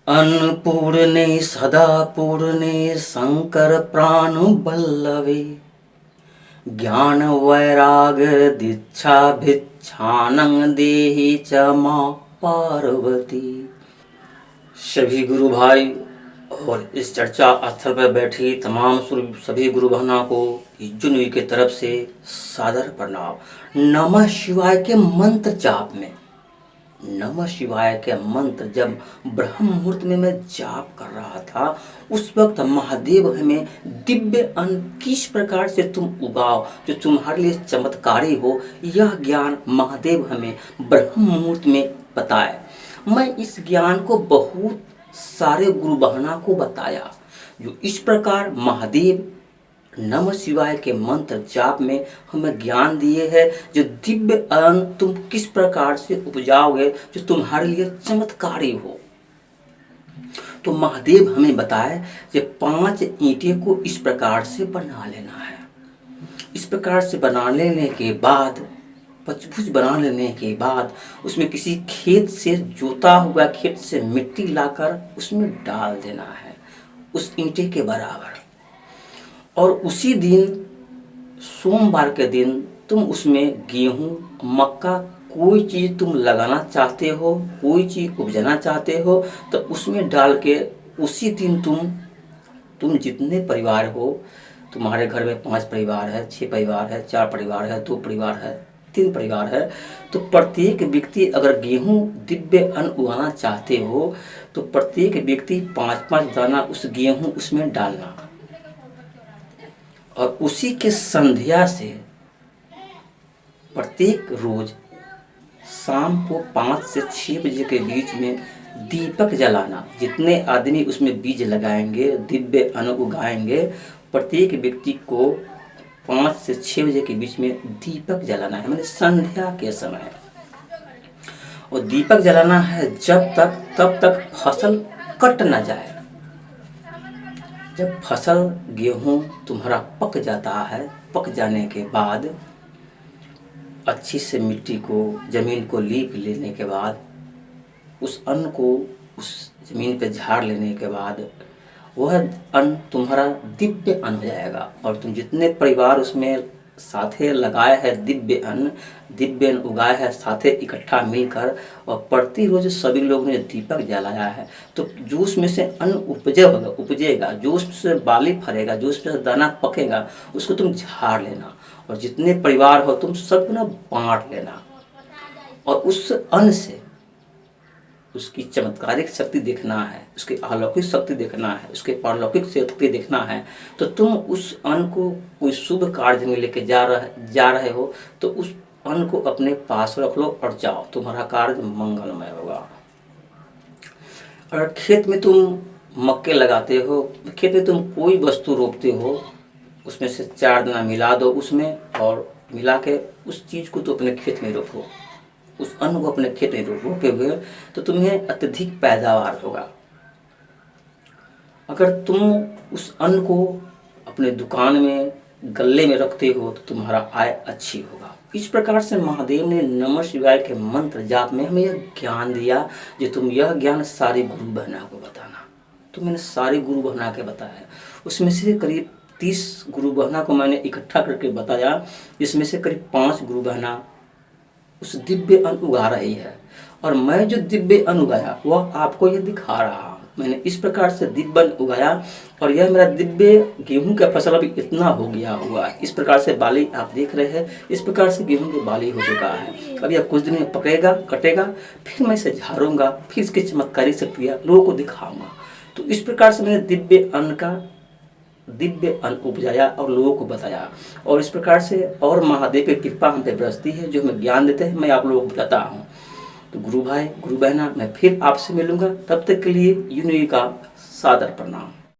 अन्नपूर्णे सदा पूर्णे शंकर प्राण बल्लवे ज्ञान वैराग दीक्षा भिक्षानं देहि च मां पार्वती। सभी गुरु भाई और इस चर्चा स्थल पर बैठी तमाम सभी गुरु बहनों को जुनूई की तरफ से सादर प्रणाम। नमः शिवाय के मंत्र जाप में, नमः शिवाय के मंत्र जब ब्रह्म मुहूर्त में मैं जाप कर रहा था, उस वक्त महादेव हमें दिव्य अन्न किस प्रकार से तुम उगाओ जो तुम्हारे लिए चमत्कारी हो, यह ज्ञान महादेव हमें ब्रह्म मुहूर्त में बताए। मैं इस ज्ञान को बहुत सारे गुरु बहना को बताया। जो इस प्रकार महादेव नमः शिवाय के मंत्र जाप में हमें ज्ञान दिए हैं, जो दिव्य अन्न तुम किस प्रकार से उपजाओगे जो तुम्हारे लिए चमत्कारी हो। तो महादेव हमें बताए कि 5 ईंटें को इस प्रकार से बना लेना है। इस प्रकार से बना लेने के बाद, पचभुज बना लेने के बाद उसमें किसी खेत से जोता हुआ खेत से मिट्टी लाकर उसमें डाल देना है, उस ईंटे के बराबर। और उसी दिन सोमवार के दिन तुम उसमें गेहूं, मक्का, कोई चीज़ तुम लगाना चाहते हो, कोई चीज़ उपजाना चाहते हो, तो उसमें डाल के उसी दिन तुम जितने परिवार हो, तुम्हारे घर में 5 परिवार है, 6 परिवार है, 4 परिवार है, 2 परिवार है, 3 परिवार है, तो प्रत्येक व्यक्ति अगर गेहूं दिव्य अन्न उगाना चाहते हो तो प्रत्येक व्यक्ति 5-5 दाना उस गेहूं उसमें डालना। और उसी के संध्या से प्रत्येक रोज शाम को 5 से 6 बजे के बीच में दीपक जलाना। जितने आदमी उसमें बीज लगाएंगे, दिव्य अन्न उगाएंगे, प्रत्येक व्यक्ति को 5 से 6 बजे के बीच में दीपक जलाना है, मतलब संध्या के समय। और दीपक जलाना है तब तक फसल कट न जाए। जब फसल गेहूं तुम्हारा पक जाता है, पक जाने के बाद अच्छी से मिट्टी को, ज़मीन को लीप लेने के बाद, उस अन्न को उस ज़मीन पे झाड़ लेने के बाद वह अन्न तुम्हारा दिव्य अन्न हो जाएगा। और तुम जितने परिवार उसमें साथे लगाए है दिव्य अन्न उगाए है साथे इकट्ठा मिलकर, और प्रति रोज सभी लोगों ने दीपक जलाया है, तो जो उसमें से अन्न उपजेगा, जो उसमें बाली फरेगा, जो उसमें दाना पकेगा, उसको तुम झाड़ लेना। और जितने परिवार हो तुम सबको ना बांट लेना। और उस अन्न से उसकी चमत्कारिक शक्ति देखना है, उसकी अलौकिक शक्ति देखना है, उसके पारलौकिक शक्ति देखना है, तो तुम उस अन्न को कोई शुभ कार्य में लेके जा रहे हो तो उस अन्न को अपने पास रख लो और जाओ, तुम्हारा कार्य मंगलमय होगा। और खेत में तुम मक्के लगाते हो, खेत में तुम कोई वस्तु रोपते हो, उसमें से 4 दाना मिला दो उसमें, और मिला के उस चीज़ को तो अपने खेत में रोपो, उस अन्न को अपने खेत में रोपे हुए, तो तुम्हें अत्यधिक पैदावार होगा। अगर तुम उस अन्न को अपने दुकान में, गल्ले में रखते हो तो तुम्हारा आय अच्छी होगा। इस प्रकार से महादेव ने नमः शिवाय के मंत्र जाप में हमें यह ज्ञान दिया, जो तुम यह ज्ञान सारे गुरु बहना को बताना। तो मैंने सारे गुरु बहना के बताया, उसमें से करीब 30 गुरु बहना को मैंने इकट्ठा करके बताया, जिसमें से करीब 5 गुरु बहना उस दिव्य अन्न उगा रही है। और मैं जो दिव्य अन्न उगाया वह आपको ये दिखा रहा हूँ। मैंने इस प्रकार से दिव्य अन्न उगाया, और यह मेरा दिव्य गेहूं का फसल अभी इतना हो गया हुआ है। इस प्रकार से बाली आप देख रहे हैं, इस प्रकार से गेहूं की बाली हो चुका है। अभी अब कुछ दिन में पकेगा, कटेगा, फिर मैं इसे झाड़ूंगा, फिर इसकी चमत्कारी शक्तियाँ लोगों को दिखाऊंगा। तो इस प्रकार से मैंने दिव्य अन्न उपजाया और लोगों को बताया। और इस प्रकार से और महादेव की कृपा हम पे बरसती है, जो हमें ज्ञान देते हैं, मैं आप लोगों को बताता हूँ। तो गुरु भाई, गुरु बहना, मैं फिर आपसे मिलूंगा, तब तक के लिए यूनिटी का सादर प्रणाम।